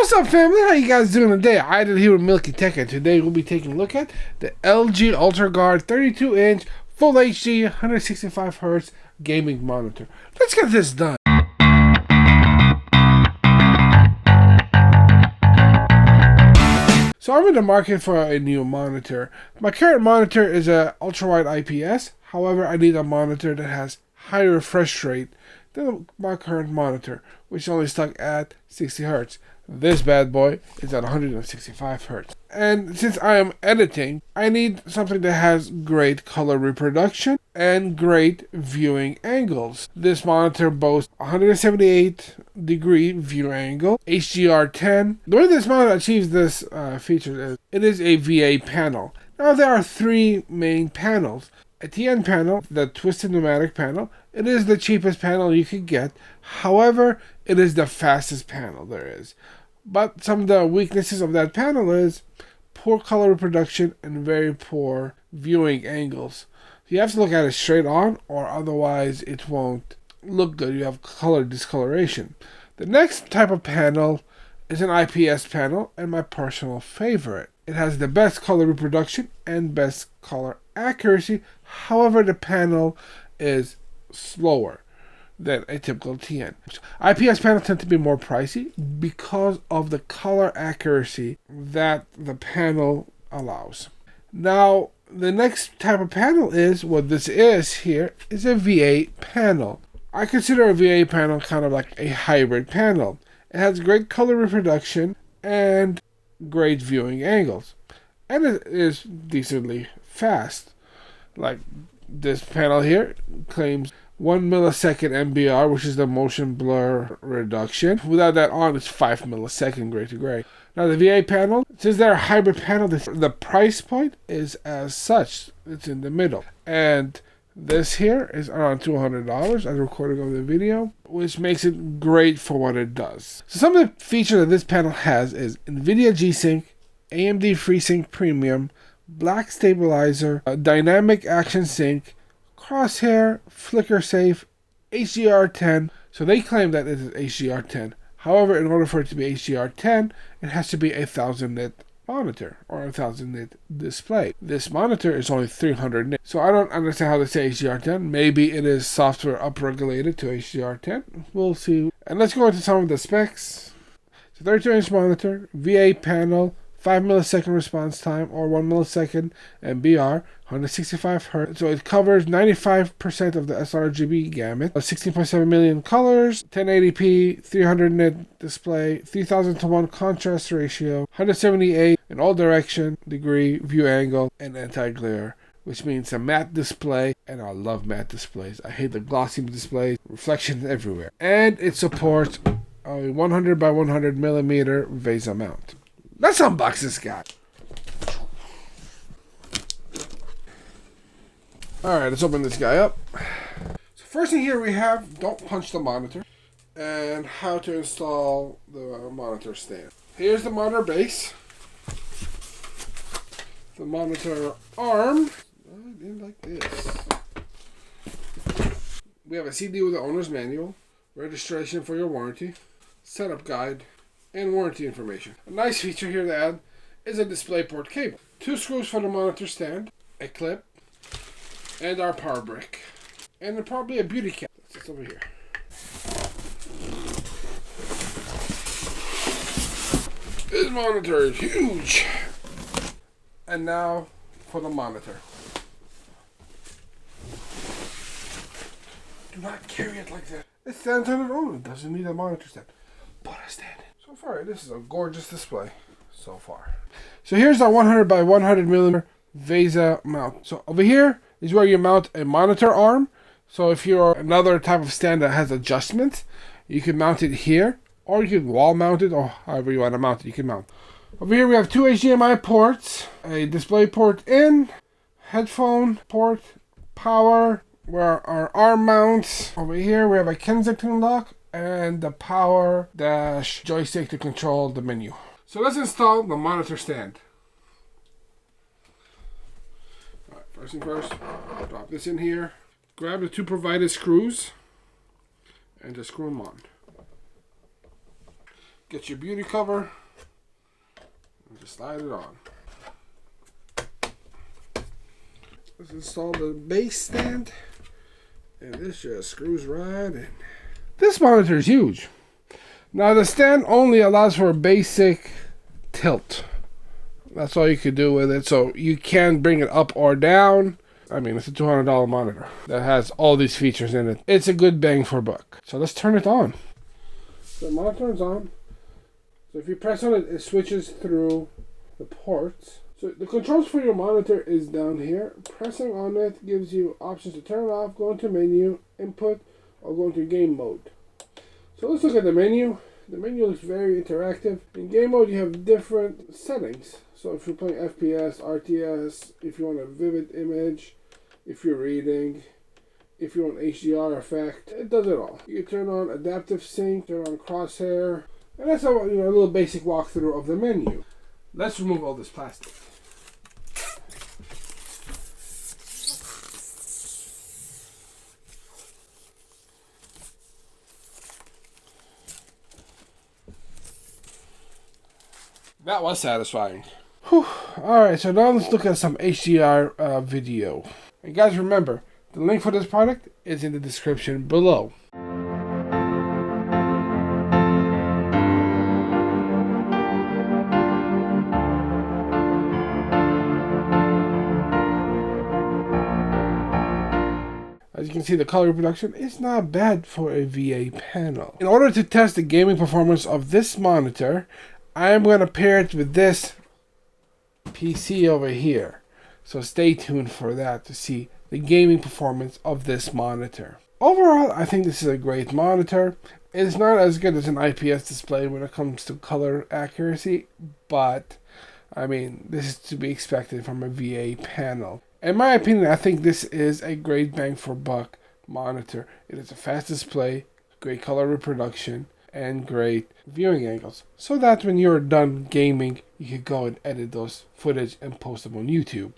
What's up, family? How you guys doing today? I did here with Milky Tech, and today we'll be taking a look at the LG UltraGear 32-inch Full HD 165Hz gaming monitor. Let's get this done. So I'm in the market for a new monitor. My current monitor is a ultra-wide IPS. However, I need a monitor that has higher refresh rate than my current monitor, which is only stuck at 60 Hz. This bad boy is at 165 Hz. And since I am editing, I need something that has great color reproduction and great viewing angles. This monitor boasts 178 degree view angle, HDR10. The way this monitor achieves this feature is it is a VA panel. Now there are three main panels. A TN panel, the twisted pneumatic panel. It is the cheapest panel you could get. However, it is the fastest panel there is. But some of the weaknesses of that panel is poor color reproduction and very poor viewing angles. You have to look at it straight on, or otherwise it won't look good. You have color discoloration. The next type of panel is an IPS panel, and my personal favorite. It has the best color reproduction and best color accuracy. However, the panel is slower than a typical TN. IPS panels tend to be more pricey because of the color accuracy that the panel allows. Now, the next type of panel is, what this is here, is a VA panel. I consider a VA panel kind of like a hybrid panel. It has great color reproduction and great viewing angles. And it is decently fast. Like this panel here claims 1 millisecond MBR, which is the motion blur reduction. Without that on, it's 5 millisecond gray to gray. Now the VA panel, since they're a hybrid panel, the price point is as such. It's in the middle. And this here is around $200 as a recording of the video, which makes it great for what it does. So some of the features that this panel has is NVIDIA G-Sync, AMD FreeSync Premium, black stabilizer, dynamic action sync, crosshair, flicker safe, HDR10. So they claim that it is HDR10. However, in order for it to be HDR10, it has to be a 1000 nit monitor or a 1000 nit display. This monitor is only 300 nit. So I don't understand how they say HDR10. Maybe it is software upregulated to HDR10. We'll see. And let's go into some of the specs. It's a 32-inch monitor, VA panel, 5 millisecond response time or 1 millisecond MBR, 165 Hz. So it covers 95% of the sRGB gamut, 16.7 million colors, 1080p, 300 nit display, 3000 to 1 contrast ratio, 178 in all direction degree view angle, and anti-glare, which means a matte display, and I love matte displays. I hate the glossy displays, reflections everywhere. And it supports a 100 by 100 millimeter VESA mount. Let's unbox this guy. Alright, let's open this guy up. So first thing here we have, don't punch the monitor, and how to install the monitor stand. Here's the monitor base. The monitor arm. Like this. We have a CD with the owner's manual, registration for your warranty, setup guide, and warranty information. A nice feature here to add is a DisplayPort cable. 2 screws for the monitor stand, a clip, and our power brick. And then probably a beauty cap. It's over here. This monitor is huge. And now for the monitor. Do not carry it like that. It stands on its own. It doesn't need a monitor stand. Put a stand in. So far, this is a gorgeous display so far. So here's our 100 by 100 millimeter VESA mount. So over here is where you mount a monitor arm. So if you're another type of stand that has adjustments, you can mount it here, or you can wall mount it, or however you want to mount it, you can mount. Over here we have 2 HDMI ports, a display port in, headphone port, power, where our arm mounts. Over here we have a Kensington lock, and the power dash joystick to control the menu. So let's install the monitor stand. Alright, first thing first, drop this in here. Grab the 2 provided screws and just screw them on. Get your beauty cover and just slide it on. Let's install the base stand, and this just screws right in. This monitor is huge. Now the stand only allows for a basic tilt. That's all you could do with it, so you can bring it up or down. I mean, it's a $200 monitor that has all these features in it. It's a good bang for buck. So let's turn it on. The monitor is on. So if you press on it, it switches through the ports. So the controls for your monitor is down here. Pressing on it gives you options to turn it off, go into menu, input, or go into game mode. So let's look at the menu. The menu looks very interactive. In game mode, you have different settings. So if you're playing FPS, RTS, if you want a vivid image, if you're reading, if you want HDR effect, it does it all. You can turn on adaptive sync, turn on crosshair, and that's a little basic walkthrough of the menu. Let's remove all this plastic. That was satisfying. Whew. Alright, so now let's look at some HDR video. And guys, remember, the link for this product is in the description below. As you can see, the color reproduction is not bad for a VA panel. In order to test the gaming performance of this monitor, I am going to pair it with this PC over here. So stay tuned for that to see the gaming performance of this monitor. Overall, I think this is a great monitor. It's not as good as an IPS display when it comes to color accuracy, but I mean, this is to be expected from a VA panel. In my opinion, I think this is a great bang for buck monitor. It is a fast display, great color reproduction, and great viewing angles, so that when you're done gaming, you can go and edit those footage and post them on YouTube.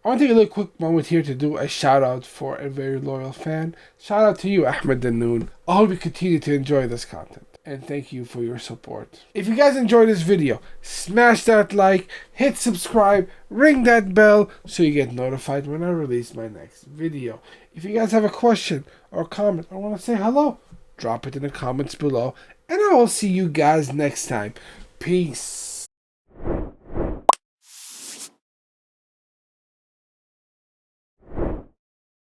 I want to take a little quick moment here to do a shout out for a very loyal fan. Shout out to you, Ahmed Danoon. I hope you continue to enjoy this content, and thank you for your support. If you guys enjoyed this video, smash that like, hit subscribe, ring that bell so you get notified when I release my next video. If you guys have a question or comment or want to say hello, drop it in the comments below, and I will see you guys next time. Peace.